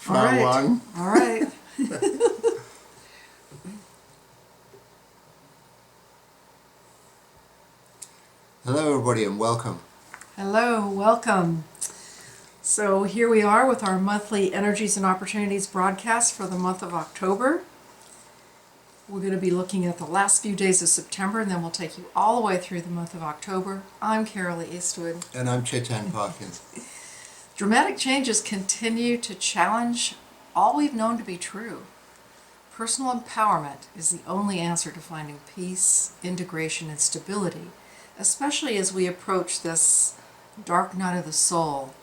Found one. All right. Hello everybody and welcome. Hello, welcome. So here we are with our monthly Energies and Opportunities broadcast for the month of October. We're going to be looking at the last few days of September, and then we'll take you all the way through the month of October. I'm Carola, Eastwood. And I'm Chetan, Parkyn. Dramatic changes continue to challenge all we've known to be true. Personal empowerment is the only answer to finding peace, integration, and stability, especially as we approach this dark night of the soul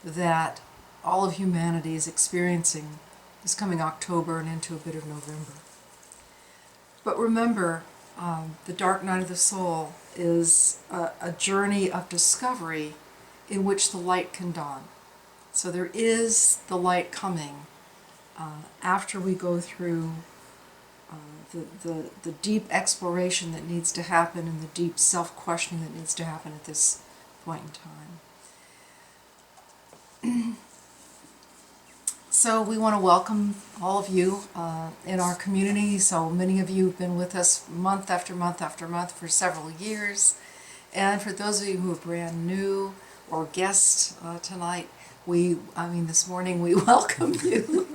that all of humanity is experiencing this coming October and into a bit of November. But remember, the dark night of the soul is a journey of discovery in which the light can dawn. So there is the light coming after we go through the deep exploration that needs to happen and the deep self-questioning that needs to happen at this point in time. So we want to welcome all of you in our community. So many of you have been with us month after month after month for several years. And for those of you who are brand new or guests tonight, this morning we welcome you.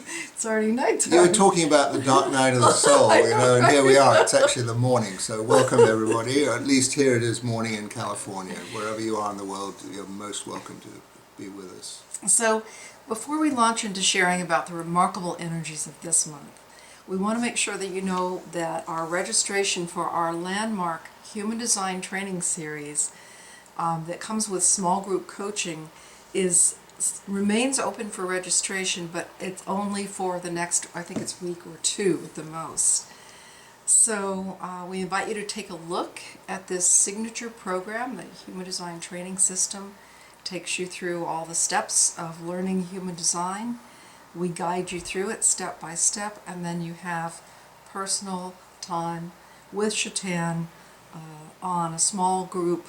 It's already nighttime. You were talking about the dark night of the soul, and here we are. It's actually the morning, so welcome everybody. Or at least here it is morning in California. Wherever you are in the world, you're most welcome to be with us. So before we launch into sharing about the remarkable energies of this month, we want to make sure that you know that our registration for our landmark Human Design Training Series that comes with small group coaching remains open for registration, but it's only for the next, I think it's week or two at the most. So we invite you to take a look at this signature program. The Human Design Training System takes you through all the steps of learning human design. We guide you through it step by step, and then you have personal time with Chetan on a small group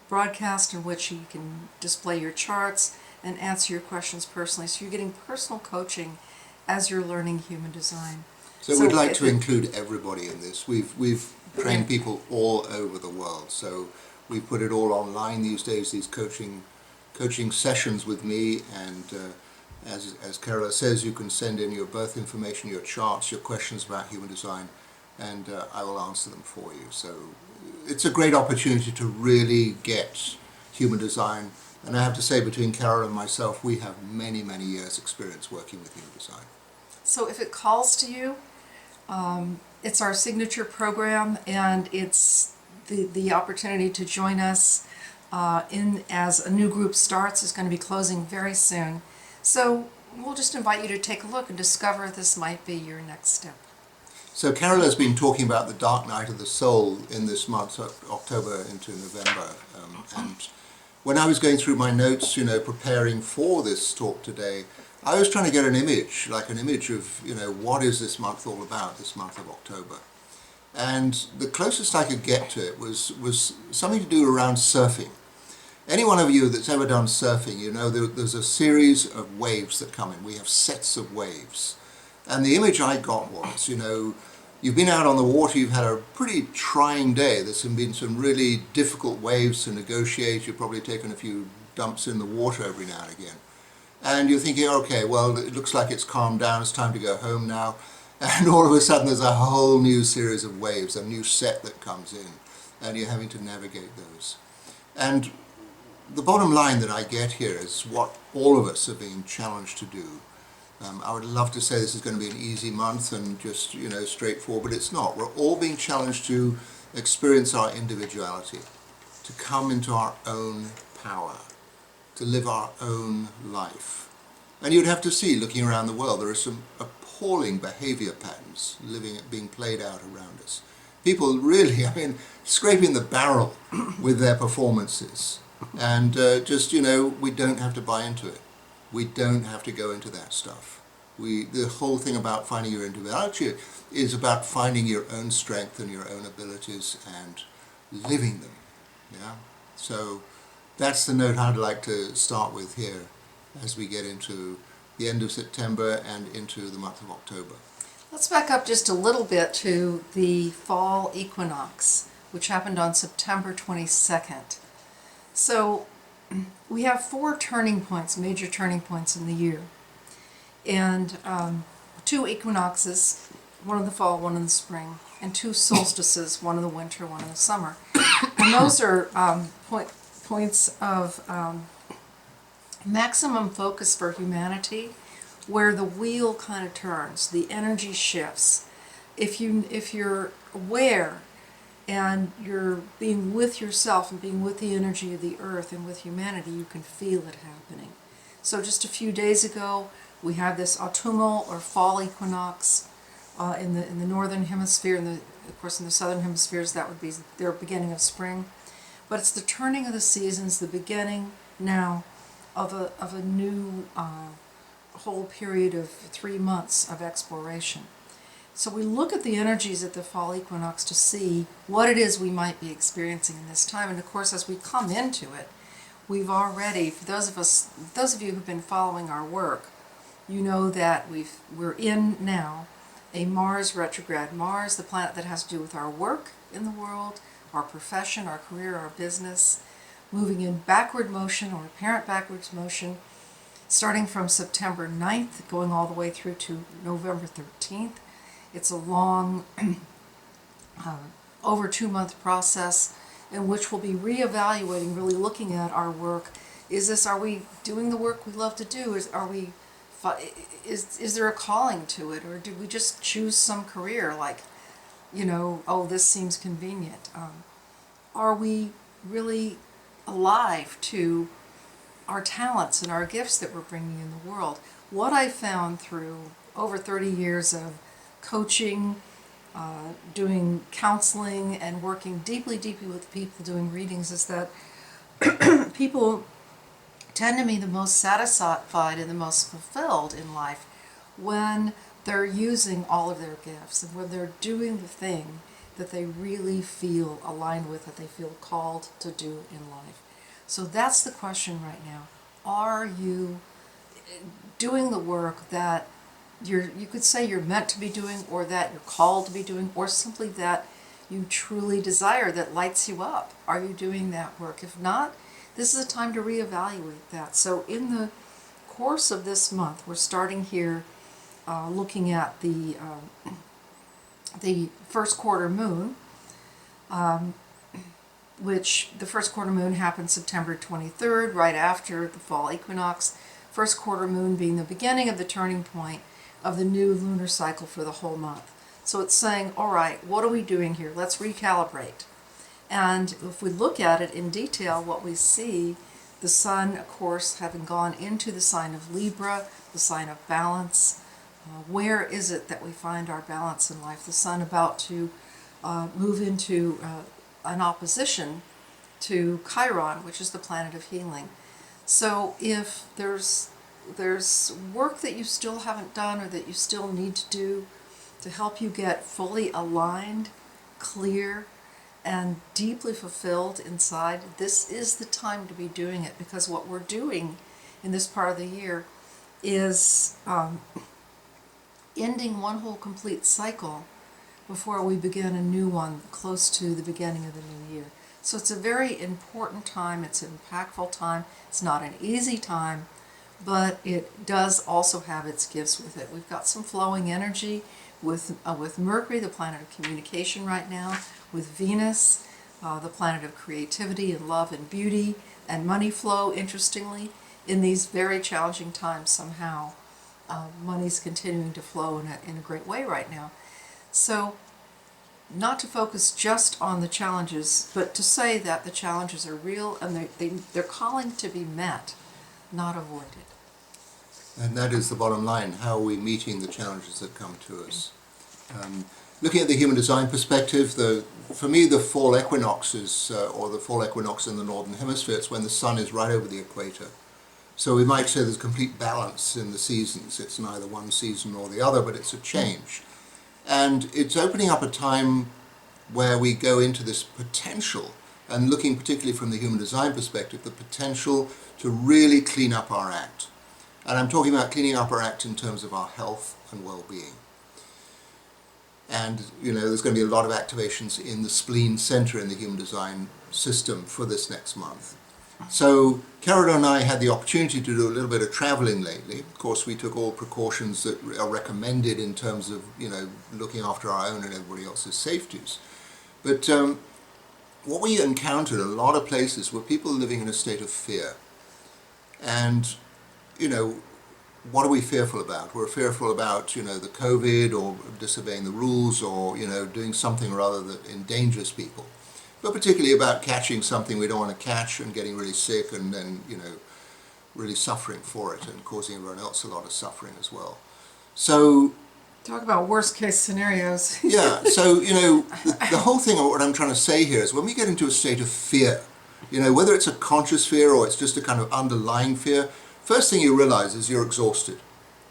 broadcast in which you can display your charts and answer your questions personally. So you're getting personal coaching as you're learning human design. So we'd like to include everybody in this. We've trained people all over the world. So we put it all online these days, these coaching sessions with me, and as Carola says, you can send in your birth information, your charts, your questions about human design, and I will answer them for you. So it's a great opportunity to really get human design. And I have to say, between Carola and myself, we have many, many years experience working with human design. So if it calls to you, it's our signature program, and it's the opportunity to join us as a new group starts. Is going to be closing very soon. So we'll just invite you to take a look and discover if this might be your next step. So Carola has been talking about the dark night of the soul in this month, October into November. And when I was going through my notes, preparing for this talk today, I was trying to get an image of, what is this month all about, this month of October. And the closest I could get to it was something to do around surfing. Any one of you that's ever done surfing, there's a series of waves that come in. We have sets of waves. And the image I got was, you've been out on the water, you've had a pretty trying day. There's been some really difficult waves to negotiate. You've probably taken a few dumps in the water every now and again. And you're thinking, okay, well, it looks like it's calmed down, it's time to go home now. And all of a sudden there's a whole new series of waves, a new set that comes in, and you're having to navigate those. And the bottom line that I get here is what all of us are being challenged to do. I would love to say this is going to be an easy month and just, straightforward, but it's not. We're all being challenged to experience our individuality, to come into our own power, to live our own life. And you'd have to see, looking around the world, there are some appalling behavior patterns being played out around us. People really, scraping the barrel with their performances. And we don't have to buy into it. We don't have to go into that stuff. The whole thing about finding your individuality is about finding your own strength and your own abilities and living them. Yeah. So that's the note I'd like to start with here. as we get into the end of September and into the month of October. Let's back up just a little bit to the fall equinox, which happened on September 22nd. So we have 4 turning points, major turning points in the year, and 2 equinoxes, one in the fall, one in the spring, and 2 solstices, one in the winter, one in the summer. And those are points of maximum focus for humanity, where the wheel kind of turns, the energy shifts. If you're aware and you're being with yourself and being with the energy of the earth and with humanity, you can feel it happening. So just a few days ago, we had this autumnal or fall equinox in the northern hemisphere, and of course in the southern hemispheres that would be their beginning of spring. But it's the turning of the seasons, the beginning now of a new whole period of 3 months of exploration. So we look at the energies at the fall equinox to see what it is we might be experiencing in this time. And of course, as we come into it, we've already, for those of you who've been following our work, you know that we're in now a Mars retrograde. Mars, the planet that has to do with our work in the world, our profession, our career, our business, moving in backward motion or apparent backwards motion, starting from September 9th, going all the way through to November 13th. It's a long, over 2-month process in which we'll be reevaluating, really looking at our work. Are we doing the work we love to do? Is there a calling to it? Or do we just choose some career like, oh, this seems convenient? Are we really alive to our talents and our gifts that we're bringing in the world? What I found through over 30 years of coaching, doing counseling, and working deeply with people doing readings is that people tend to be the most satisfied and the most fulfilled in life when they're using all of their gifts and when they're doing the thing that they really feel aligned with, that they feel called to do in life. So that's the question right now. Are you doing the work that you could say you're meant to be doing, or that you're called to be doing, or simply that you truly desire, that lights you up? Are you doing that work? If not, this is a time to reevaluate that. So in the course of this month, we're starting here looking at the first quarter moon, which the first quarter moon happened September 23rd, right after the fall equinox. First quarter moon being the beginning of the turning point of the new lunar cycle for the whole month. So it's saying, all right, what are we doing here? Let's recalibrate. And if we look at it in detail, what we see, the sun, of course, having gone into the sign of Libra, the sign of balance. Where is it that we find our balance in life? The sun about to move into an opposition to Chiron, which is the planet of healing. So if there's work that you still haven't done or that you still need to do to help you get fully aligned, clear, and deeply fulfilled inside, this is the time to be doing it, because what we're doing in this part of the year is ending one whole complete cycle before we begin a new one close to the beginning of the new year. So it's a very important time, it's an impactful time, it's not an easy time, but it does also have its gifts with it. We've got some flowing energy with Mercury, the planet of communication right now, with Venus, the planet of creativity and love and beauty and money flow, interestingly. In these very challenging times, somehow, money's continuing to flow in a great way right now. So, not to focus just on the challenges, but to say that the challenges are real and they're calling to be met, not avoided. And that is the bottom line. How are we meeting the challenges that come to us? Looking at the human design perspective, for me the fall equinox is, or the fall equinox in the northern hemisphere, it's when the sun is right over the equator. So we might say there's complete balance in the seasons. It's neither one season nor the other, but it's a change. And it's opening up a time where we go into this potential, and looking particularly from the human design perspective, the potential to really clean up our act. And I'm talking about cleaning up our act in terms of our health and well-being. And, there's going to be a lot of activations in the spleen center in the human design system for this next month. So Carola and I had the opportunity to do a little bit of traveling lately. Of course, we took all precautions that are recommended in terms of, looking after our own and everybody else's safeties. But what we encountered a lot of places were people living in a state of fear. And, what are we fearful about? We're fearful about, the COVID or disobeying the rules or, doing something or other that endangers people. But particularly about catching something we don't want to catch and getting really sick and then, really suffering for it and causing everyone else a lot of suffering as well. So talk about worst case scenarios. Yeah, so, the whole thing of what I'm trying to say here is when we get into a state of fear, whether it's a conscious fear or it's just a kind of underlying fear, first thing you realize is you're exhausted.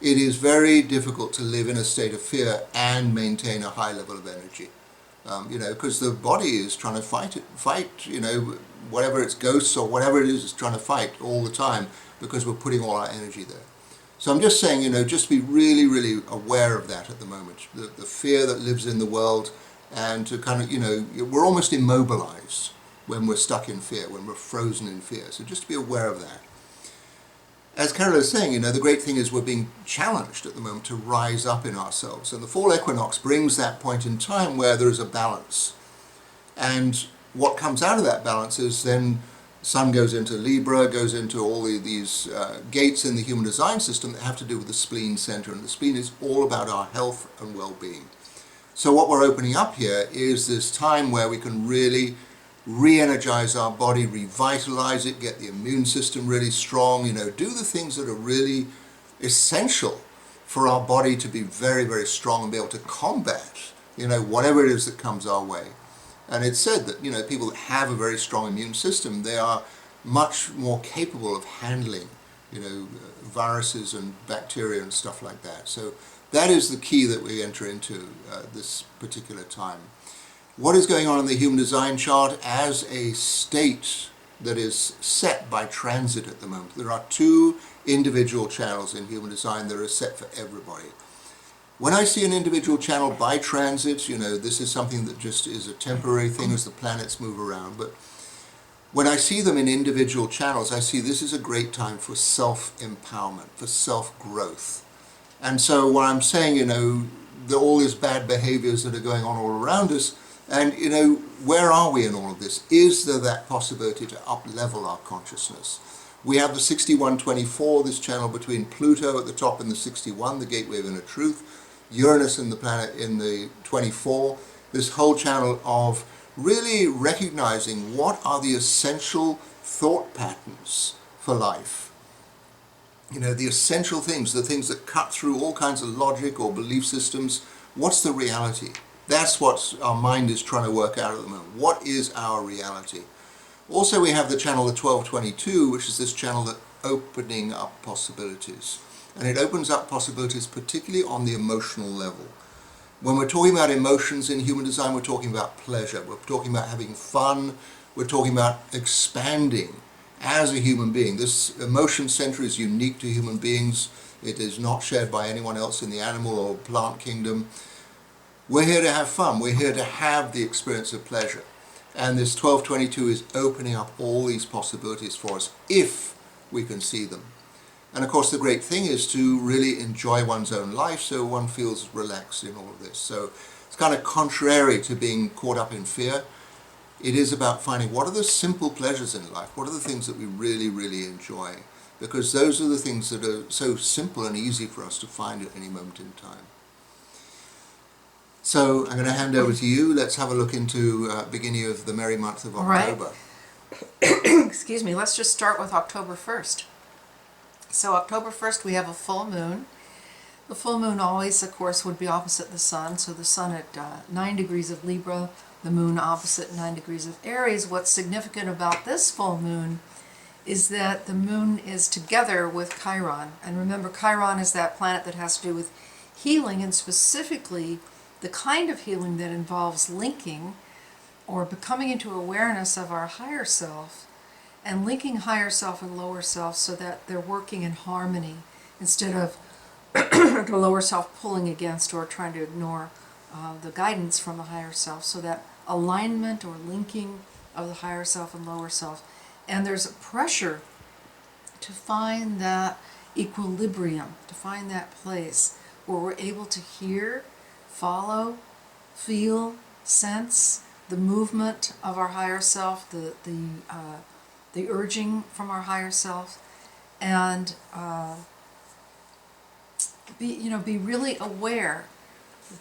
It is very difficult to live in a state of fear and maintain a high level of energy. Because the body is trying to fight, whatever it's ghosts or whatever it is trying to fight all the time because we're putting all our energy there. So I'm just saying, just be really, really aware of that at the moment, the fear that lives in the world, and to kind of, we're almost immobilized when we're stuck in fear, when we're frozen in fear. So just to be aware of that. As Carola is saying, the great thing is we're being challenged at the moment to rise up in ourselves. And the fall equinox brings that point in time where there is a balance. And what comes out of that balance is then Sun goes into Libra, goes into all these gates in the human design system that have to do with the spleen center. And the spleen is all about our health and well-being. So what we're opening up here is this time where we can really re-energize our body, revitalize it, get the immune system really strong, do the things that are really essential for our body to be very, very strong and be able to combat, whatever it is that comes our way. And it's said that, people that have a very strong immune system, they are much more capable of handling, viruses and bacteria and stuff like that. So that is the key that we enter into this particular time. What is going on in the human design chart as a state that is set by transit at the moment? There are two individual channels in human design that are set for everybody. When I see an individual channel by transit, this is something that just is a temporary thing as the planets move around. But when I see them in individual channels, I see this is a great time for self-empowerment, for self-growth. And so what I'm saying, all these bad behaviors that are going on all around us, and, where are we in all of this? Is there that possibility to up-level our consciousness? We have the 6124, this channel between Pluto at the top and the 61, the gateway of inner truth, Uranus and the planet in the 24, this whole channel of really recognizing what are the essential thought patterns for life. The essential things, the things that cut through all kinds of logic or belief systems. What's the reality? That's what our mind is trying to work out at the moment. What is our reality? Also, we have the channel, the 1222, which is this channel that opening up possibilities. And it opens up possibilities particularly on the emotional level. When we're talking about emotions in human design, we're talking about pleasure. We're talking about having fun. We're talking about expanding as a human being. This emotion center is unique to human beings. It is not shared by anyone else in the animal or plant kingdom. We're here to have fun. We're here to have the experience of pleasure. And this 1222 is opening up all these possibilities for us if we can see them. And of course the great thing is to really enjoy one's own life so one feels relaxed in all of this. So it's kind of contrary to being caught up in fear. It is about finding what are the simple pleasures in life, what are the things that we really, really enjoy. Because those are the things that are so simple and easy for us to find at any moment in time. So I'm going to hand over to you. Let's have a look into beginning of the merry month of October. Right. Excuse me. Let's just start with October 1st. So October 1st we have a full moon. The full moon always, of course, would be opposite the sun. So the sun at 9 degrees of Libra, the moon opposite 9 degrees of Aries. What's significant about this full moon is that the moon is together with Chiron. And remember, Chiron is that planet that has to do with healing, and specifically the kind of healing that involves linking or becoming into awareness of our higher self and linking higher self and lower self so that they're working in harmony instead of the lower self pulling against or trying to ignore the guidance from the higher self. So that alignment or linking of the higher self and lower self. And there's a pressure to find that equilibrium, to find that place where we're able to hear, follow, feel, sense the movement of our higher self, the urging from our higher self, and be really aware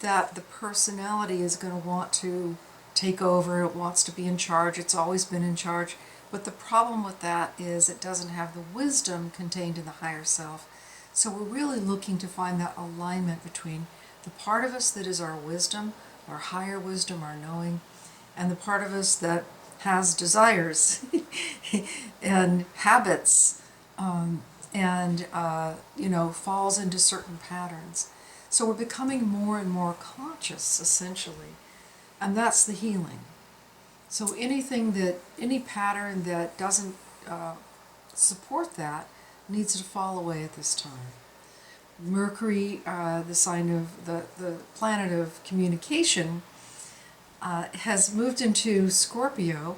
that the personality is going to want to take over. It wants to be in charge. It's always been in charge. But the problem with that is it doesn't have the wisdom contained in the higher self. So we're really looking to find that alignment between the part of us that is our wisdom, our higher wisdom, our knowing, and the part of us that has desires and habits, and falls into certain patterns. So we're becoming more and more conscious, essentially, and that's the healing. So any pattern that doesn't support that needs to fall away at this time. Mercury, the sign of the planet of communication, has moved into Scorpio,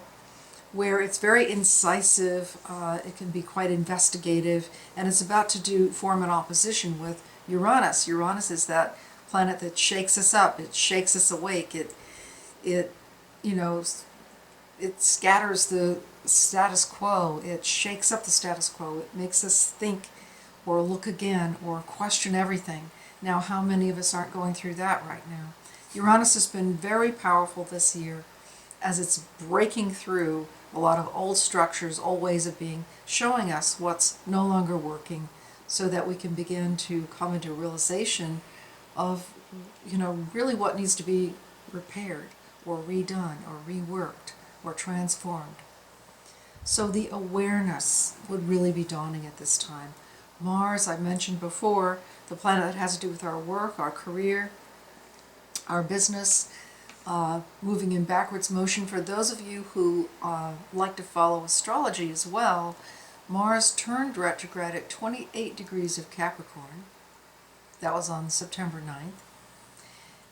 where it's very incisive, it can be quite investigative, and it's about to form an opposition with Uranus. Uranus is that planet that shakes us up, it shakes us awake, it scatters the status quo, it shakes up the status quo, it makes us think or look again or question everything. Now, how many of us aren't going through that right now? Uranus has been very powerful this year as it's breaking through a lot of old structures, old ways of being, showing us what's no longer working so that we can begin to come into realization of, really what needs to be repaired or redone or reworked or transformed. So the awareness would really be dawning at this time. Mars, I mentioned before, the planet that has to do with our work, our career, our business, moving in backwards motion. For those of you who like to follow astrology as well, Mars turned retrograde at 28 degrees of Capricorn. That was on September 9th.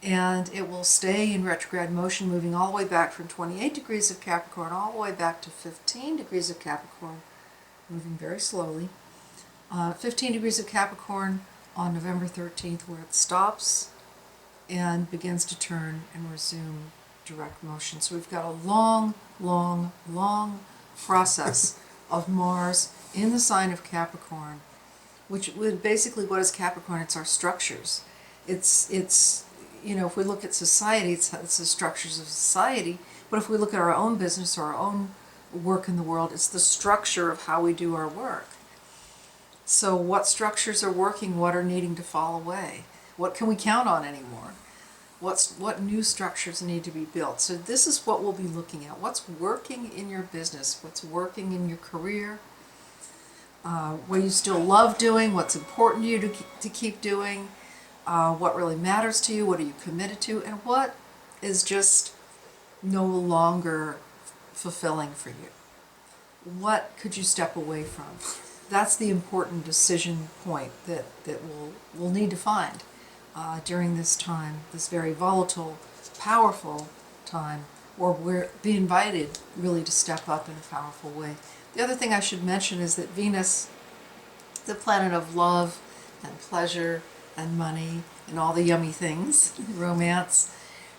And it will stay in retrograde motion, moving all the way back from 28 degrees of Capricorn all the way back to 15 degrees of Capricorn, moving very slowly. 15 degrees of Capricorn on November 13th, where it stops and begins to turn and resume direct motion. So we've got a long, long, long process of Mars in the sign of Capricorn, which would basically, what is Capricorn? It's our structures. It's if we look at society, it's the structures of society. But if we look at our own business or our own work in the world, it's the structure of how we do our work. So what structures are working? What are needing to fall away? What can we count on anymore? What new structures need to be built? So this is what we'll be looking at. What's working in your business? What's working in your career? What you still love doing? What's important to you to keep doing? What really matters to you? What are you committed to? And what is just no longer fulfilling for you? What could you step away from? That's the important decision point that we'll need to find during this time, this very volatile, powerful time, where we're being invited really to step up in a powerful way. The other thing I should mention is that Venus, the planet of love and pleasure and money and all the yummy things, romance,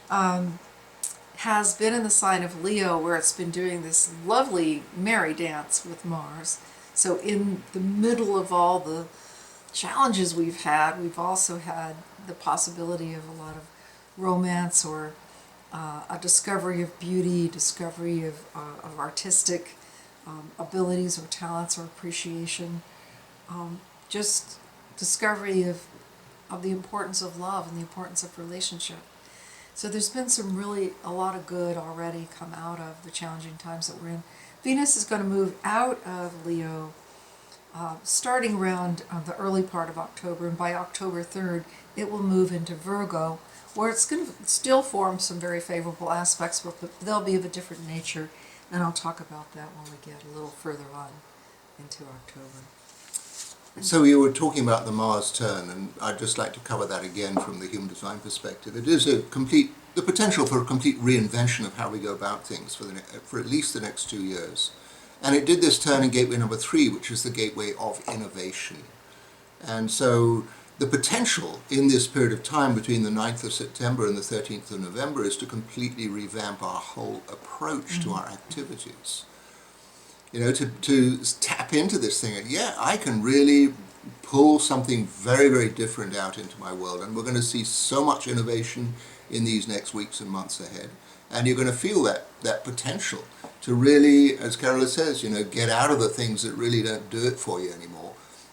has been in the sign of Leo, where it's been doing this lovely merry dance with Mars. So in the middle of all the challenges we've also had the possibility of a lot of romance or a discovery of beauty, discovery of artistic abilities or talents or appreciation, just discovery of the importance of love and the importance of relationship. So there's been a lot of good already come out of the challenging times that we're in. Venus is going to move out of Leo starting around the early part of October, and by October 3rd it will move into Virgo, where it's going to still form some very favorable aspects, but they'll be of a different nature, and I'll talk about that when we get a little further on into October. So you were talking about the Mars turn, and I'd just like to cover that again from the human design perspective. It is the potential for a complete reinvention of how we go about things for at least the next 2 years. And it did this turn in gateway number 3, which is the gateway of innovation. And so the potential in this period of time between the 9th of September and the 13th of November is to completely revamp our whole approach to our activities. You know, to tap into this thing, and yeah, I can really pull something very, very different out into my world, and we're going to see so much innovation in these next weeks and months ahead, and you're going to feel that potential to really, as Carola says, you know, get out of the things that really don't do it for you anymore,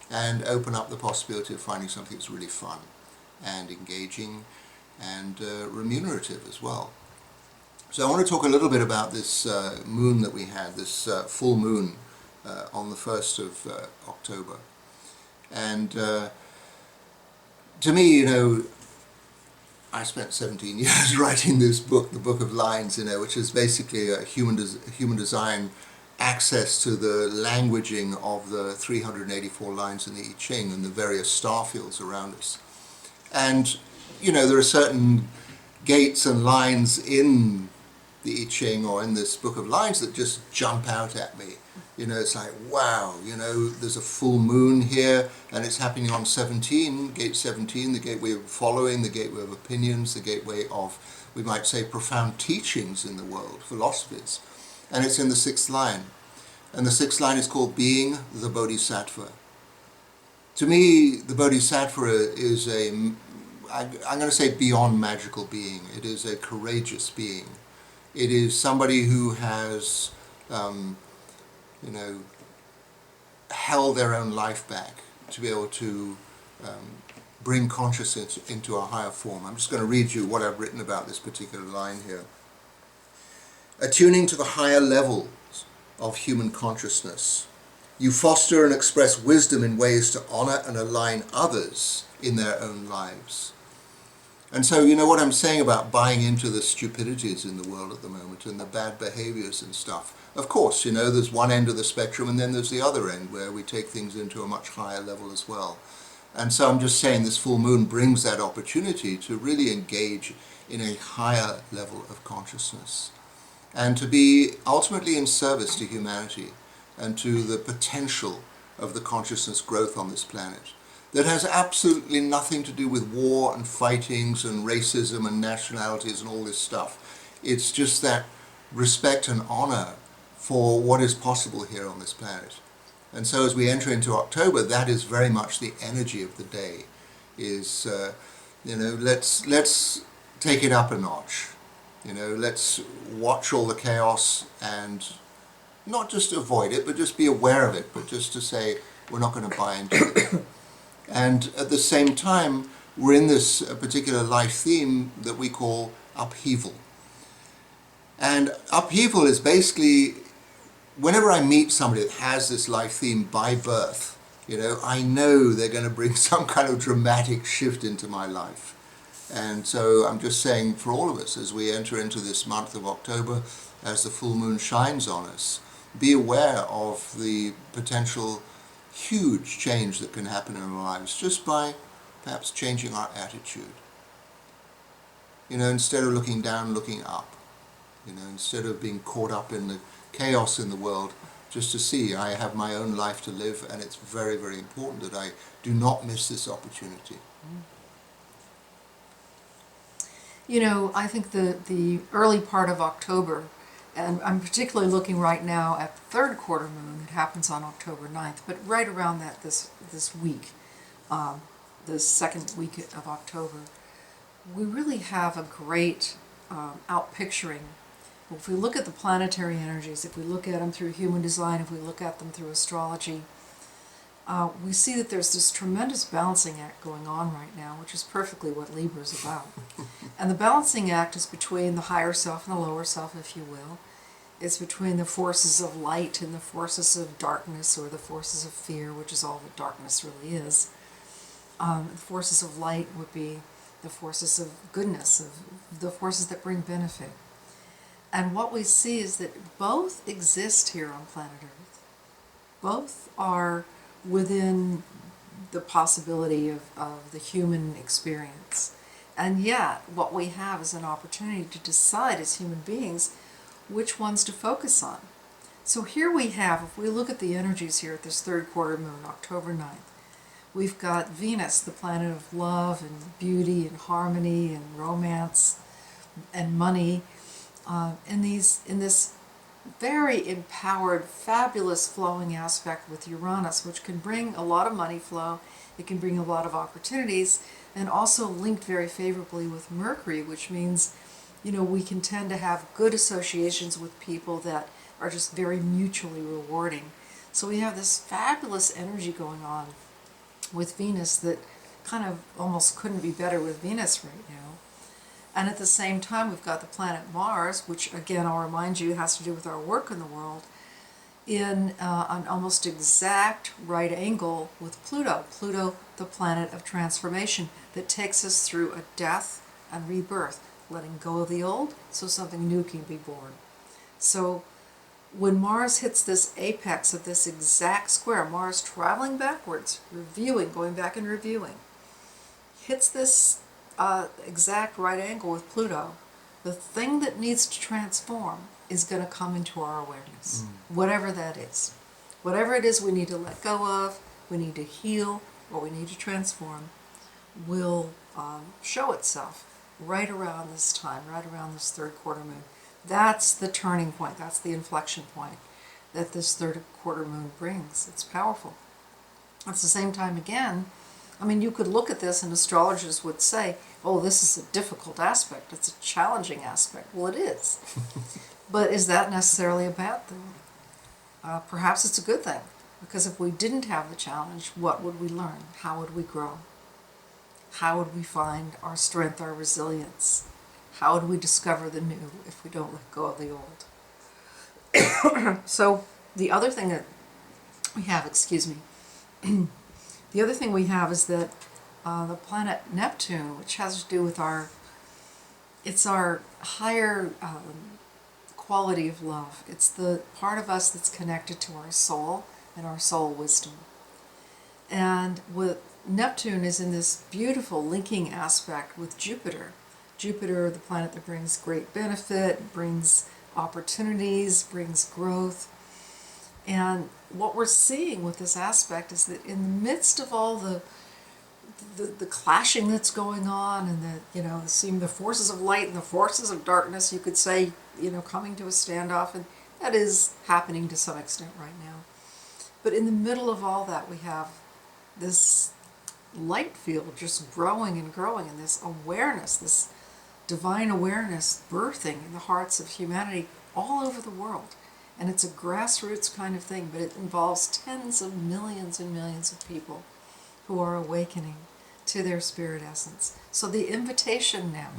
and open up the possibility of finding something that's really fun and engaging and remunerative as well. So I want to talk a little bit about this moon that we had, this full moon on the 1st of October. And to me, you know, I spent 17 years writing this book, the Book of Lines, you know, which is basically a human design access to the languaging of the 384 lines in the I Ching and the various star fields around us. And, you know, there are certain gates and lines in the I Ching or in this Book of Lines that just jump out at me. You know, it's like, wow, you know, there's a full moon here and it's happening on 17, gate 17, the gateway of following, the gateway of opinions, the gateway of, we might say, profound teachings in the world, philosophies. And it's in the 6th line. And the 6th line is called Being the Bodhisattva. To me, the Bodhisattva is I'm going to say beyond magical being. It is a courageous being. It is somebody who has, you know, held their own life back to be able to bring consciousness into a higher form. I'm just going to read you what I've written about this particular line here. Attuning to the higher levels of human consciousness, you foster and express wisdom in ways to honor and align others in their own lives. And so, you know what I'm saying about buying into the stupidities in the world at the moment and the bad behaviors and stuff. Of course, you know, there's one end of the spectrum and then there's the other end where we take things into a much higher level as well. And so I'm just saying this full moon brings that opportunity to really engage in a higher level of consciousness and to be ultimately in service to humanity and to the potential of the consciousness growth on this planet. That has absolutely nothing to do with war and fightings and racism and nationalities and all this stuff. It's just that respect and honor for what is possible here on this planet. And so as we enter into October, that is very much the energy of the day, is, you know, let's take it up a notch. You know, let's watch all the chaos and not just avoid it, but just be aware of it, but just to say we're not going to buy into it. And at the same time, we're in this particular life theme that we call upheaval. And upheaval is basically, whenever I meet somebody that has this life theme by birth, you know, I know they're going to bring some kind of dramatic shift into my life. And so I'm just saying for all of us, as we enter into this month of October, as the full moon shines on us, be aware of the potential huge change that can happen in our lives just by perhaps changing our attitude. You know, instead of looking down, looking up. You know, instead of being caught up in the chaos in the world, just to see I have my own life to live, and it's very, very important that I do not miss this opportunity. You know, I think the early part of October, and I'm particularly looking right now at the third quarter moon. It happens on October 9th, but right around that this week, the second week of October, we really have a great outpicturing. If we look at the planetary energies, if we look at them through human design, if we look at them through astrology, we see that there's this tremendous balancing act going on right now, which is perfectly what Libra is about. And the balancing act is between the higher self and the lower self, if you will. It's between the forces of light and the forces of darkness, or the forces of fear, which is all that darkness really is. The forces of light would be the forces of goodness, of the forces that bring benefit. And what we see is that both exist here on planet Earth. Both are within the possibility of the human experience. And yet, what we have is an opportunity to decide as human beings which ones to focus on. So here we have, if we look at the energies here at this third quarter moon, October 9th, we've got Venus, the planet of love and beauty and harmony and romance and money, in this very empowered, fabulous flowing aspect with Uranus, which can bring a lot of money flow, it can bring a lot of opportunities, and also linked very favorably with Mercury, which means, we can tend to have good associations with people that are just very mutually rewarding. So we have this fabulous energy going on with Venus that kind of almost couldn't be better with Venus right now. And at the same time, we've got the planet Mars, which again, I'll remind you, has to do with our work in the world, in an almost exact right angle with Pluto. Pluto, the planet of transformation that takes us through a death and rebirth, letting go of the old so something new can be born. So when Mars hits this apex of this exact square, Mars traveling backwards, going back and reviewing, hits this exact right angle with Pluto, the thing that needs to transform is going to come into our awareness, whatever that is. Whatever it is we need to let go of, we need to heal, or we need to transform, will show itself right around this time, right around this third quarter moon. That's the turning point, that's the inflection point that this third quarter moon brings. It's powerful. At the same time, again, you could look at this and astrologers would say, oh, this is a difficult aspect, it's a challenging aspect. Well, it is. But is that necessarily a bad thing? Perhaps it's a good thing, because if we didn't have the challenge, what would we learn? How would we grow? How would we find our strength, our resilience? How would we discover the new if we don't let go of the old? So the other thing that we have, the other thing we have is that the planet Neptune, which has to do with our higher quality of love. It's the part of us that's connected to our soul and our soul wisdom. And with Neptune is in this beautiful linking aspect with Jupiter. Jupiter, the planet that brings great benefit, brings opportunities, brings growth. And what we're seeing with this aspect is that in the midst of all the clashing that's going on, and seeing the forces of light and the forces of darkness, you could say, coming to a standoff, and that is happening to some extent right now. But in the middle of all that, we have this light field just growing and growing, and this awareness, this divine awareness birthing in the hearts of humanity all over the world. And it's a grassroots kind of thing, but it involves tens of millions and millions of people who are awakening to their spirit essence. So the invitation now,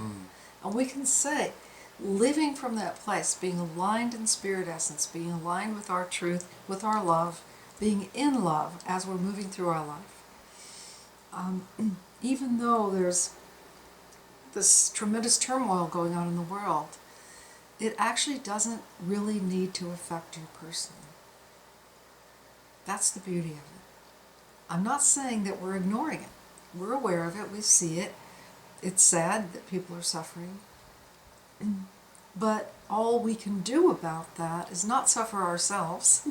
and we can say, living from that place, being aligned in spirit essence, being aligned with our truth, with our love, being in love as we're moving through our life. Even though there's this tremendous turmoil going on in the world, it actually doesn't really need to affect you personally. That's the beauty of it. I'm not saying that we're ignoring it. We're aware of it, we see it. It's sad that people are suffering. But all we can do about that is not suffer ourselves,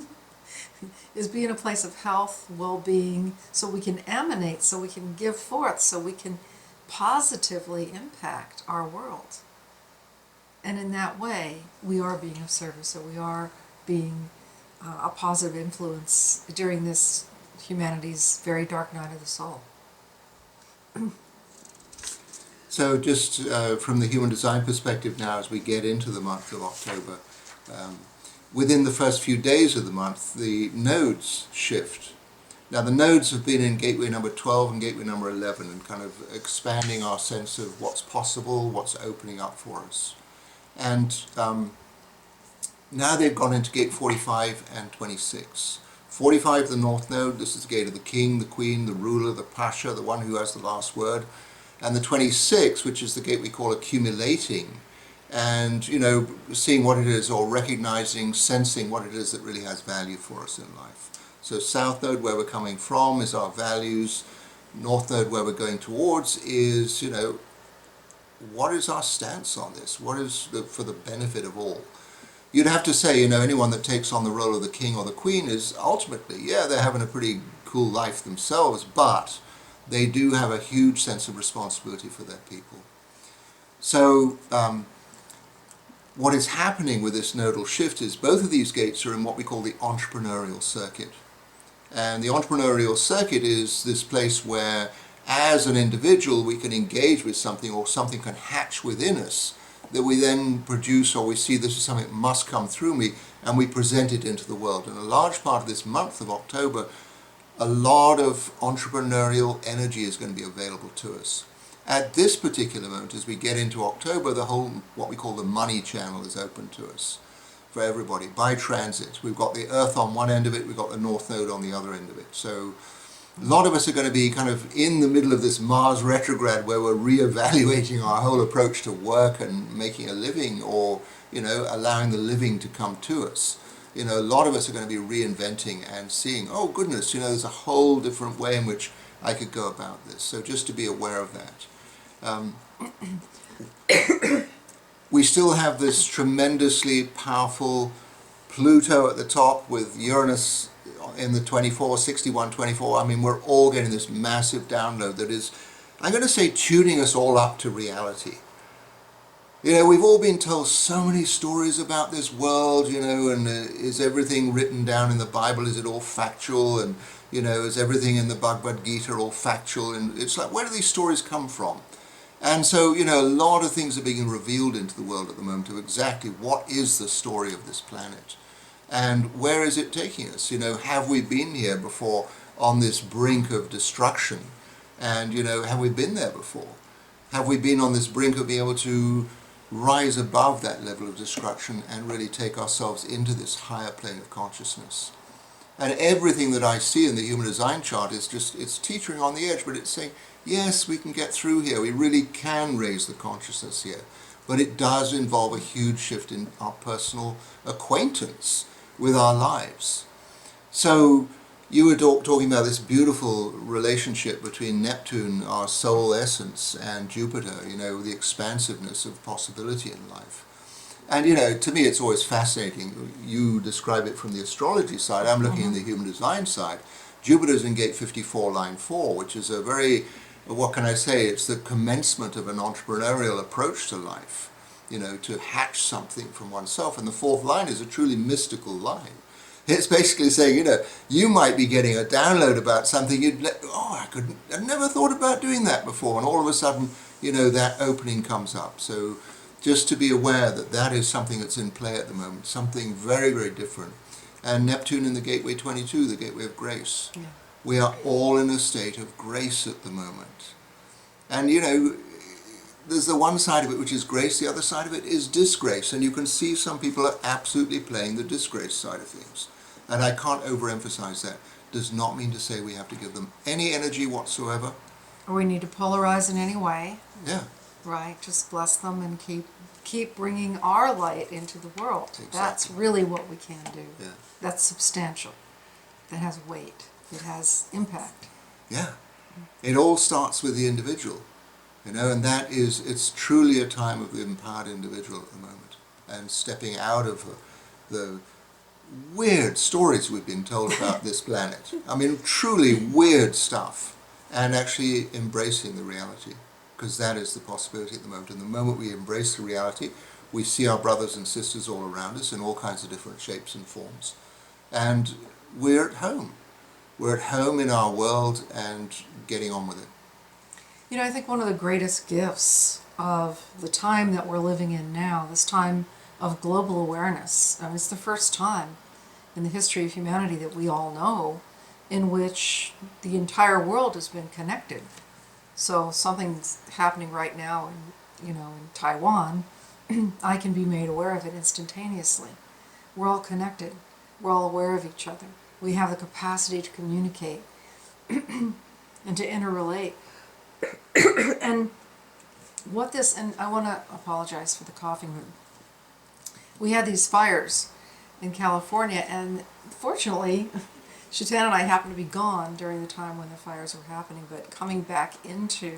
is be in a place of health, well-being, so we can emanate, so we can give forth, so we can positively impact our world. And in that way, we are being of service, so we are being a positive influence during this humanity's very dark night of the soul. So just from the human design perspective now, as we get into the month of October, within the first few days of the month, the nodes shift. Now the nodes have been in gateway number 12 and gateway number 11 and kind of expanding our sense of what's possible, what's opening up for us. And now they've gone into gate 45 and 26. 45, the north node, this is the gate of the king, the queen, the ruler, the pasha, the one who has the last word. And the 26, which is the gate we call accumulating, and seeing what it is, or recognizing, sensing what it is that really has value for us in life. So south node, where we're coming from, is our values. North node, where we're going towards, is, what is our stance on this? What is for the benefit of all? You'd have to say, anyone that takes on the role of the king or the queen is ultimately, yeah, they're having a pretty cool life themselves, but they do have a huge sense of responsibility for their people. So what is happening with this nodal shift is both of these gates are in what we call the entrepreneurial circuit. And the entrepreneurial circuit is this place where, as an individual, we can engage with something, or something can hatch within us that we then produce, or we see this is something that must come through me, and we present it into the world. And a large part of this month of October, a lot of entrepreneurial energy is going to be available to us. At this particular moment, as we get into October, the whole, what we call the money channel, is open to us for everybody by transit. We've got the Earth on one end of it, we've got the North Node on the other end of it. So a lot of us are going to be kind of in the middle of this Mars retrograde, where we're reevaluating our whole approach to work and making a living, or allowing the living to come to us. A lot of us are going to be reinventing and seeing, oh goodness, there's a whole different way in which I could go about this. So just to be aware of that. We still have this tremendously powerful Pluto at the top, with Uranus in the 61-24. I mean, we're all getting this massive download that is, I'm going to say, tuning us all up to reality. We've all been told so many stories about this world, and is everything written down in the Bible, is it all factual? And, is everything in the Bhagavad Gita all factual? And it's like, where do these stories come from? And so, a lot of things are being revealed into the world at the moment of exactly what is the story of this planet. And where is it taking us? Have we been here before on this brink of destruction? And, have we been there before? Have we been on this brink of being able to rise above that level of destruction and really take ourselves into this higher plane of consciousness? And everything that I see in the human design chart is just, it's teetering on the edge, but it's saying, yes, we can get through here. We really can raise the consciousness here. But it does involve a huge shift in our personal acquaintance with our lives. So you were talking about this beautiful relationship between Neptune, our soul essence, and Jupiter, the expansiveness of possibility in life. And, to me, it's always fascinating. You describe it from the astrology side. I'm looking at the human design side. Jupiter's in gate 54, line 4, which is a very, what can I say, it's the commencement of an entrepreneurial approach to life, to hatch something from oneself. And the fourth line is a truly mystical line. It's basically saying, you might be getting a download about something I never thought about doing that before. And all of a sudden, that opening comes up. So just to be aware that that is something that's in play at the moment, something very, very different. And Neptune in the gateway 22, the gateway of grace. Yeah. We are all in a state of grace at the moment. And, there's the one side of it which is grace, the other side of it is disgrace. And you can see some people are absolutely playing the disgrace side of things. And I can't overemphasize that. Does not mean to say we have to give them any energy whatsoever. Or we need to polarize in any way. Yeah. Right, just bless them and keep bringing our light into the world. Exactly. That's really what we can do. Yeah. That's substantial. That has weight. It has impact. Yeah. It all starts with the individual, and that is, it's truly a time of the empowered individual at the moment, and stepping out of the weird stories we've been told about this planet. I mean, truly weird stuff, and actually embracing the reality. Because that is the possibility at the moment. And the moment we embrace the reality, we see our brothers and sisters all around us in all kinds of different shapes and forms. And we're at home. We're at home in our world and getting on with it. I think one of the greatest gifts of the time that we're living in now, this time of global awareness, it's the first time in the history of humanity that we all know in which the entire world has been connected. So something's happening right now in Taiwan, I can be made aware of it instantaneously. We're all connected. We're all aware of each other. We have the capacity to communicate and to interrelate. And I want to apologize for the coughing. We had these fires in California, and fortunately, Chetan and I happened to be gone during the time when the fires were happening, but coming back into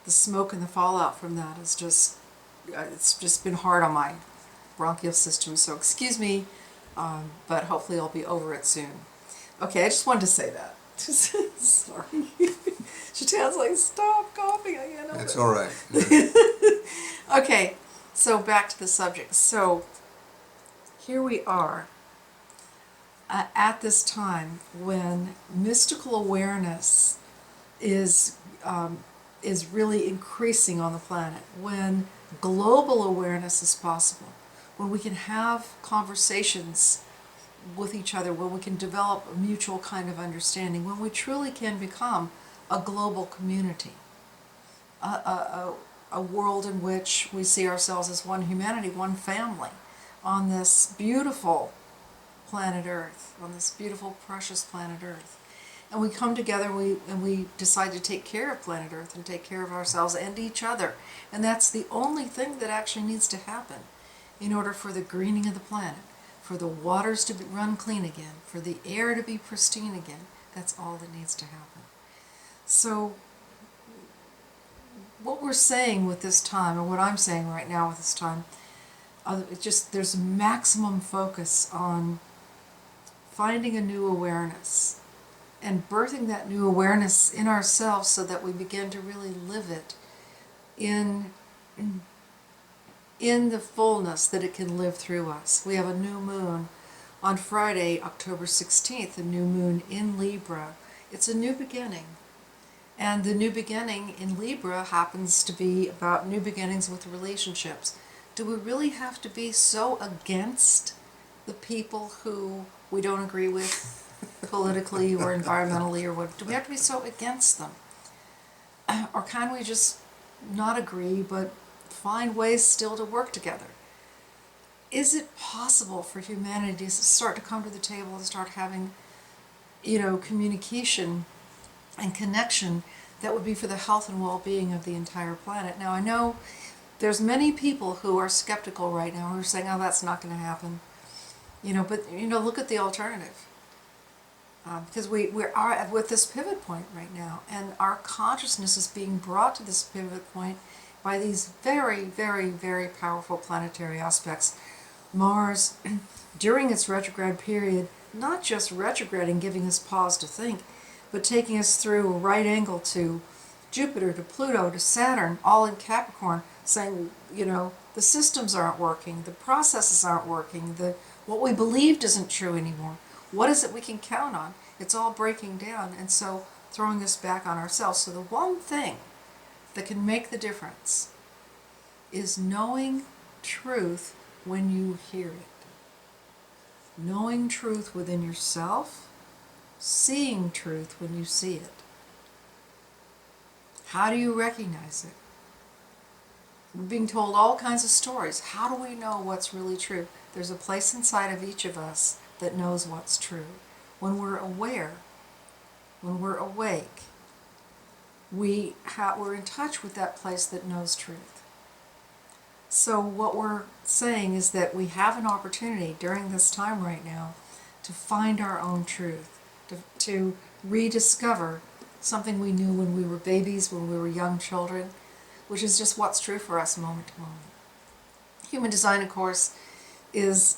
the smoke and the fallout from that is just, it's just been hard on my bronchial system, so excuse me, but hopefully I'll be over it soon. Okay, I just wanted to say that. Sorry. Chetan's like, stop coughing, I can't help That's it. all right. Okay, so back to the subject. So here we are at this time when mystical awareness is really increasing on the planet, when global awareness is possible, when we can have conversations with each other, when we can develop a mutual kind of understanding, when we truly can become a global community, a world in which we see ourselves as one humanity, one family, on this beautiful planet Earth, on this beautiful, precious planet Earth. And we come together and we decide to take care of planet Earth and take care of ourselves and each other. And that's the only thing that actually needs to happen in order for the greening of the planet, for the waters to run clean again, for the air to be pristine again. That's all that needs to happen. So what we're saying with this time, or what I'm saying right now with this time, there's maximum focus on finding a new awareness and birthing that new awareness in ourselves so that we begin to really live it in the fullness that it can live through us. We have a new moon on Friday, October 16th, a new moon in Libra. It's a new beginning. And the new beginning in Libra happens to be about new beginnings with relationships. Do we really have to be so against the people who we don't agree with politically or environmentally or what? Do we have to be so against them? Or can we just not agree but find ways still to work together? Is it possible for humanity to start to come to the table and start having, communication and connection that would be for the health and well-being of the entire planet? Now, I know there's many people who are skeptical right now who are saying, oh, that's not going to happen. But look at the alternative. Because we are with this pivot point right now, and our consciousness is being brought to this pivot point by these very, very, very powerful planetary aspects. Mars, during its retrograde period, not just retrograding, giving us pause to think, but taking us through a right angle to Jupiter, to Pluto, to Saturn, all in Capricorn, saying, the systems aren't working, the processes aren't working, what we believed isn't true anymore. What is it we can count on? It's all breaking down, and so throwing us back on ourselves. So the one thing that can make the difference is knowing truth when you hear it. Knowing truth within yourself, seeing truth when you see it. How do you recognize it? We're being told all kinds of stories. How do we know what's really true? There's a place inside of each of us that knows what's true. When we're aware, when we're awake, we're in touch with that place that knows truth. So what we're saying is that we have an opportunity during this time right now to find our own truth, to rediscover something we knew when we were babies, when we were young children, which is just what's true for us moment to moment. Human design, of course, is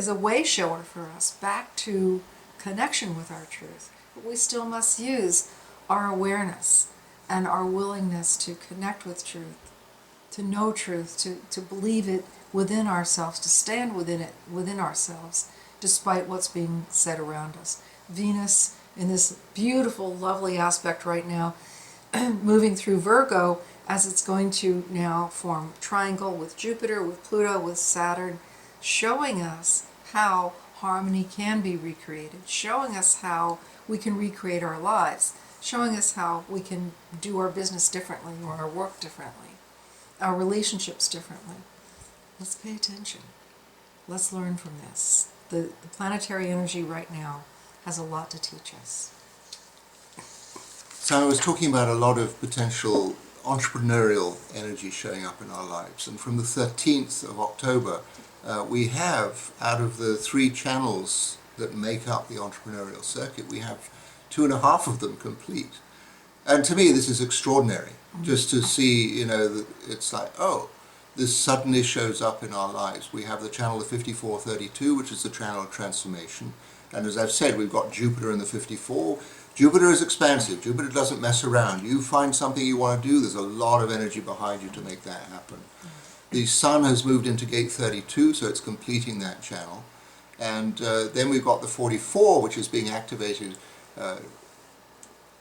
a way shower for us back to connection with our truth. But we still must use our awareness and our willingness to connect with truth, to know truth, to believe it within ourselves, to stand within it, within ourselves, despite what's being said around us. Venus, in this beautiful, lovely aspect right now, moving through Virgo, as it's going to now form a triangle with Jupiter, with Pluto, with Saturn, showing us how harmony can be recreated, showing us how we can recreate our lives, showing us how we can do our business differently or our work differently, our relationships differently. Let's pay attention. Let's learn from this. The planetary energy right now has a lot to teach us. So I was talking about a lot of potential entrepreneurial energy showing up in our lives, and from the 13th of October we have, out of the 3 channels that make up the entrepreneurial circuit, we have 2.5 of them complete. And to me, this is extraordinary, just to see, that it's like, oh, this suddenly shows up in our lives. We have the channel of 5432, which is the channel of transformation. And as I've said, we've got Jupiter in the 54. Jupiter is expansive. Jupiter doesn't mess around. You find something you want to do, there's a lot of energy behind you to make that happen. The Sun has moved into gate 32, so it's completing that channel. And then we've got the 44, which is being activated.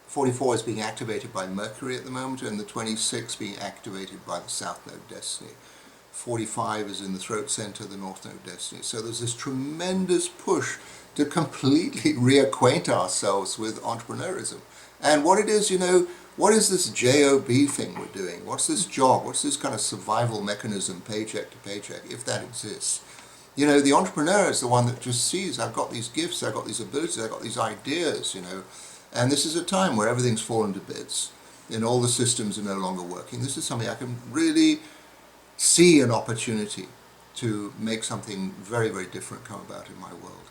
44 is being activated by Mercury at the moment, and the 26 being activated by the South Node Destiny. 45 is in the throat center, the North Node Destiny. So there's this tremendous push to completely reacquaint ourselves with entrepreneurism. And what it is, what is this JOB thing we're doing? What's this job? What's this kind of survival mechanism, paycheck to paycheck, if that exists? The entrepreneur is the one that just sees, I've got these gifts, I've got these abilities, I've got these ideas, and this is a time where everything's fallen to bits and all the systems are no longer working. This is something I can really see an opportunity to make something very, very different come about in my world.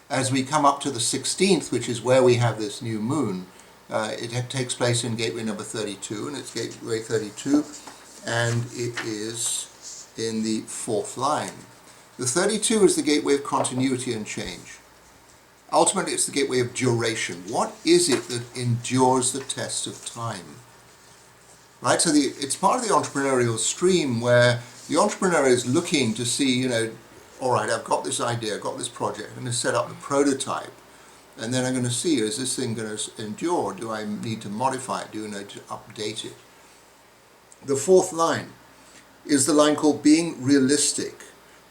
As we come up to the 16th, which is where we have this new moon, it takes place in gateway number 32, and it's gateway 32, and it is in the 4th line. The 32 is the gateway of continuity and change. Ultimately, it's the gateway of duration. What is it that endures the test of time? Right, so it's part of the entrepreneurial stream where the entrepreneur is looking to see, all right, I've got this idea, I've got this project, I'm going to set up the prototype, and then I'm going to see, is this thing going to endure? Do I need to modify it? Do I need to update it? The 4th line is the line called being realistic,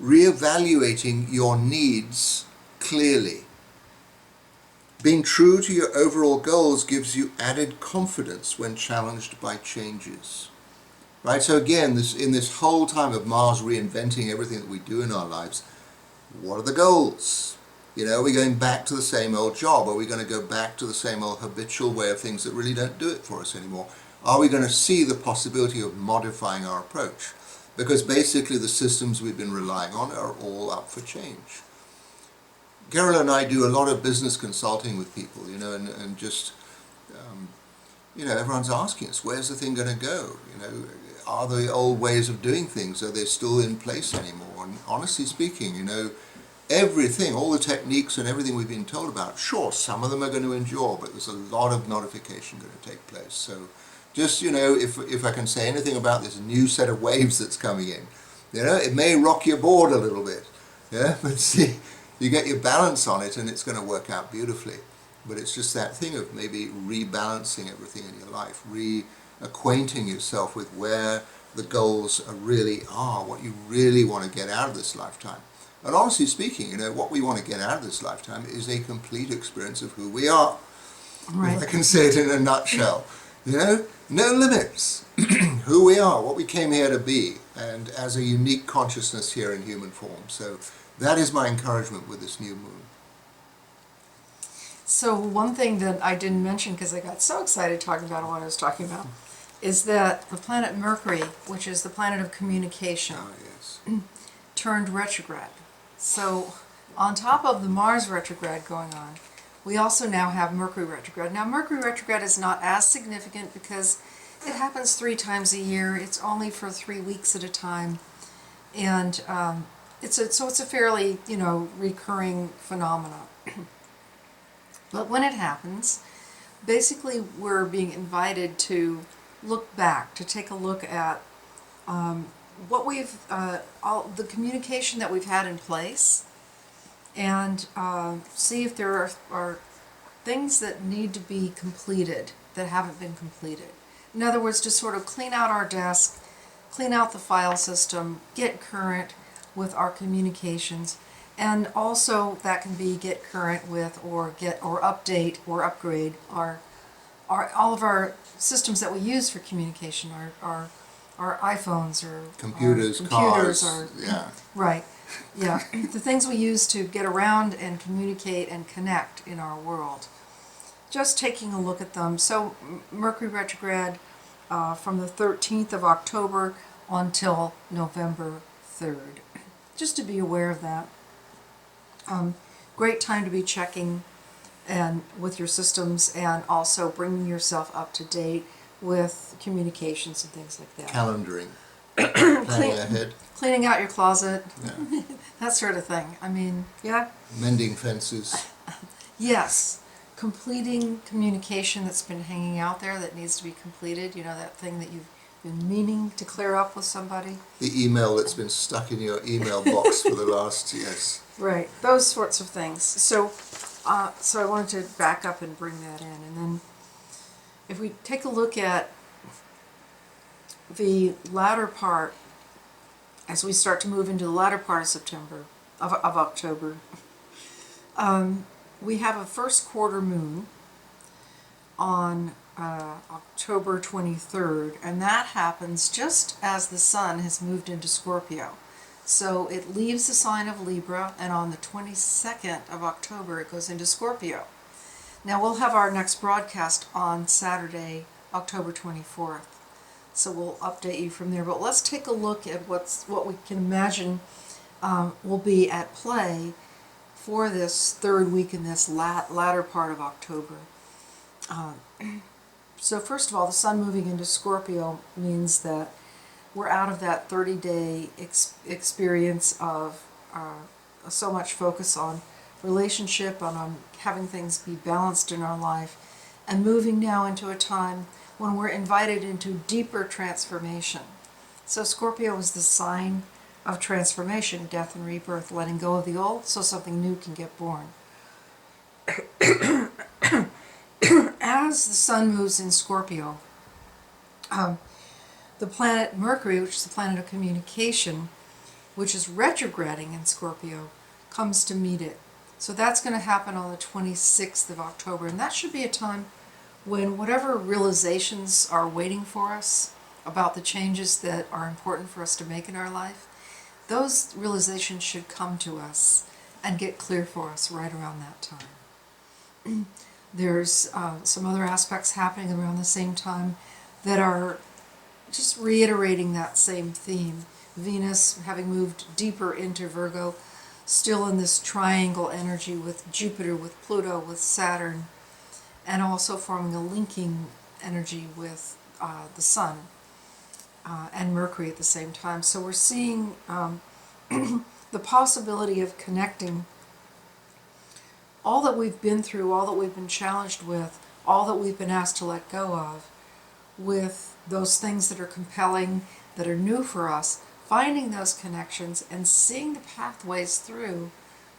reevaluating your needs clearly. Being true to your overall goals gives you added confidence when challenged by changes. Right, so again, in this whole time of Mars reinventing everything that we do in our lives, what are the goals? Are we going back to the same old job? Are we going to go back to the same old habitual way of things that really don't do it for us anymore? Are we going to see the possibility of modifying our approach? Because basically the systems we've been relying on are all up for change. Carola and I do a lot of business consulting with people, and just, everyone's asking us, where's the thing going to go? Are the old ways of doing things, are they still in place anymore? And honestly speaking, everything, all the techniques and everything we've been told about, sure, some of them are going to endure, but there's a lot of modification going to take place. So just, if I can say anything about this new set of waves that's coming in, it may rock your board a little bit, but see, you get your balance on it and it's going to work out beautifully. But it's just that thing of maybe rebalancing everything in your life, reacquainting yourself with where the goals really are, what you really want to get out of this lifetime. And honestly speaking, what we want to get out of this lifetime is a complete experience of who we are. Right. If I can say it in a nutshell. No limits. Who we are, what we came here to be, and as a unique consciousness here in human form. So that is my encouragement with this new moon. So one thing that I didn't mention because I got so excited talking about what I was talking about is that the planet Mercury, which is the planet of communication, turned retrograde. So on top of the Mars retrograde going on, we also now have Mercury retrograde. Now Mercury retrograde is not as significant because it happens 3 times a year. It's only for 3 weeks at a time, and it's a fairly recurring phenomena. But when it happens, basically we're being invited to look back, to take a look at what we've, all the communication that we've had in place, and see if there are things that need to be completed that haven't been completed. In other words, to sort of clean out our desk, clean out the file system, get current with our communications, and also that can be get current with or update or upgrade our all of our systems that we use for communication, our iPhones or computers, cars, right, yeah, the things we use to get around and communicate and connect in our world. Just taking a look at them. So Mercury retrograde from the 13th of October until November 3rd. Just to be aware of that. great time to be checking and with your systems and also bringing yourself up to date with communications and things like that. Calendaring, planning ahead, Cleaning out your closet, yeah. that sort of thing. I mean, yeah. Mending fences. Yes. Completing communication that's been hanging out there that needs to be completed. You know, that thing that you've been meaning to clear up with somebody. The email that's been stuck in your email box for the last, yes. Right. Those sorts of things. So I wanted to back up and bring that in. And then if we take a look at the latter part, as we start to move into the latter part of September, of October, we have a first quarter moon on October 23rd, and that happens just as the sun has moved into Scorpio. So it leaves the sign of Libra, and on the 22nd of October it goes into Scorpio. Now we'll have our next broadcast on Saturday, October 24th. So we'll update you from there. But let's take a look at what we can imagine will be at play for this third week in this latter part of October. So first of all, the sun moving into Scorpio means that we're out of that 30-day experience of so much focus on relationship, on having things be balanced in our life, and moving now into a time when we're invited into deeper transformation. So Scorpio is the sign of transformation, death and rebirth, letting go of the old so something new can get born. As the sun moves in Scorpio, the planet Mercury, which is the planet of communication, which is retrograding in Scorpio, comes to meet it. So that's going to happen on the 26th of October, and that should be a time when whatever realizations are waiting for us about the changes that are important for us to make in our life, those realizations should come to us and get clear for us right around that time. There's some other aspects happening around the same time that are just reiterating that same theme. Venus, having moved deeper into Virgo, still in this triangle energy with Jupiter, with Pluto, with Saturn, and also forming a linking energy with the Sun and Mercury at the same time. So we're seeing the possibility of connecting all that we've been through, all that we've been challenged with, all that we've been asked to let go of, with those things that are compelling, that are new for us, finding those connections and seeing the pathways through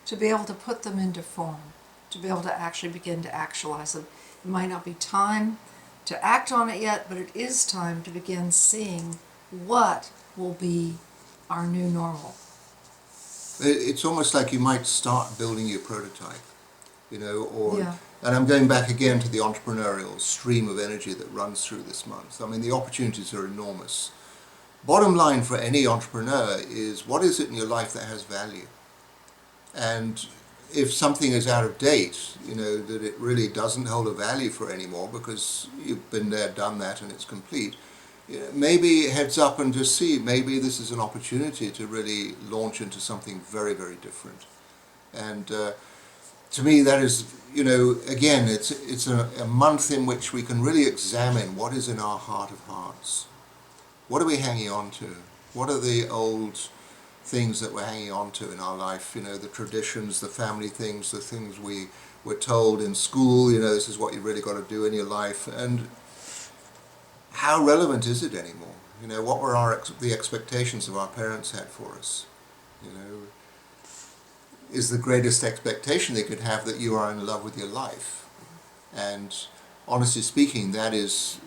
to be able to put them into form, to be able to actually begin to actualize them. It might not be time to act on it yet, but it is time to begin seeing what will be our new normal. It's almost like you might start building your prototype, you know, or, Yeah. and I'm going back again to the entrepreneurial stream of energy that runs through this month. I mean, the opportunities are enormous. Bottom line for any entrepreneur is, what is it in your life that has value? And if something is out of date, you know, that it really doesn't hold a value for anymore because you've been there, done that, and it's complete, you know, maybe heads up and just see, maybe this is an opportunity to really launch into something very, very different. And to me, that is, you know, again, it's a month in which we can really examine what is in our heart of hearts. What are we hanging on to? What are the old things that we're hanging on to in our life? You know, the traditions, the family things, the things we were told in school, you know, this is what you really got to do in your life. And how relevant is it anymore? You know, what were the expectations of our parents had for us? You know, is the greatest expectation they could have that you are in love with your life? And honestly speaking, that is,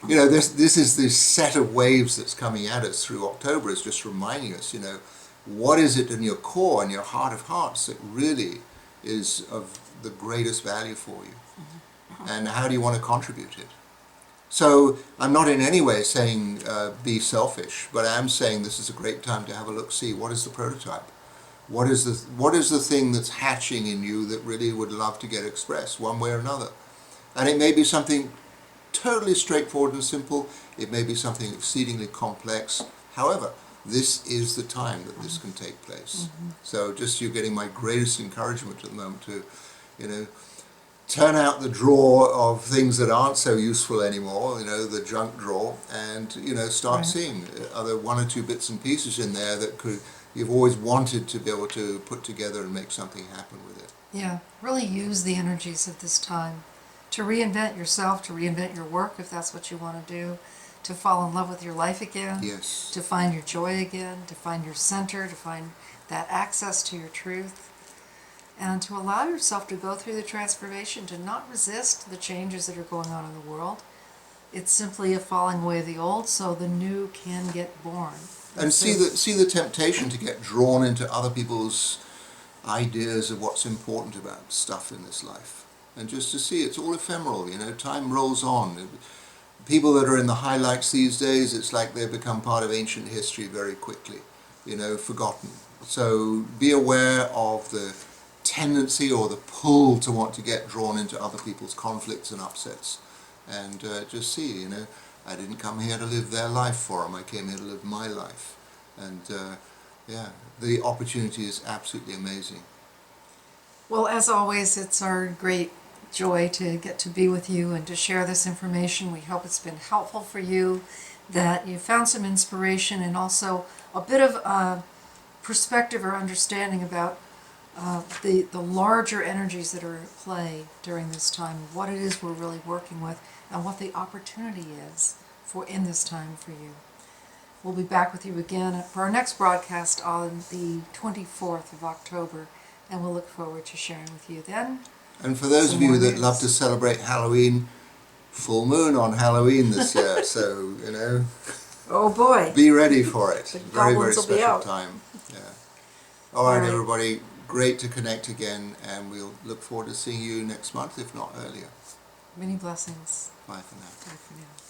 you know, this is this set of waves that's coming at us through October, is just reminding us, you know, what is it in your core and your heart of hearts that really is of the greatest value for you? And how do you want to contribute it? So I'm not in any way saying be selfish, but I am saying this is a great time to have a look, see what is the prototype? What is the thing that's hatching in you that really would love to get expressed one way or another? And it may be something totally straightforward and simple. It may be something exceedingly complex. However, this is the time that this can take place. So just you're getting my greatest encouragement at the moment to, turn out the drawer of things that aren't so useful anymore, the junk drawer, and, start seeing other one or two bits and pieces in there that you've always wanted to be able to put together and make something happen with it. Yeah, really use the energies of this time to reinvent yourself, to reinvent your work if that's what you want to do, to fall in love with your life again, Yes. to find your joy again, to find your center, to find that access to your truth, and to allow yourself to go through the transformation, to not resist the changes that are going on in the world. It's simply a falling away of the old so the new can get born. And see the temptation to get drawn into other people's ideas of what's important about stuff in this life. And just to see it's all ephemeral, time rolls on. People that are in the highlights these days, it's like they've become part of ancient history very quickly, forgotten. So be aware of the tendency or the pull to want to get drawn into other people's conflicts and upsets, and just see, I didn't come here to live their life for them, I came here to live my life, and the opportunity is absolutely amazing. Well, as always, it's our great joy to get to be with you and to share this information. We hope it's been helpful for you, that you found some inspiration and also a bit of perspective or understanding about the larger energies that are at play during this time, what it is we're really working with, and what the opportunity is in this time for you. We'll be back with you again for our next broadcast on the 24th of October, and we'll look forward to sharing with you then. And for those of you that love to celebrate Halloween, full moon on Halloween this year, so, Oh boy. be ready for it. The Very, very goblins will be special out. time. Yeah. All right, everybody. Great to connect again, and we'll look forward to seeing you next month, if not earlier. Many blessings. Bye for now. Bye for now.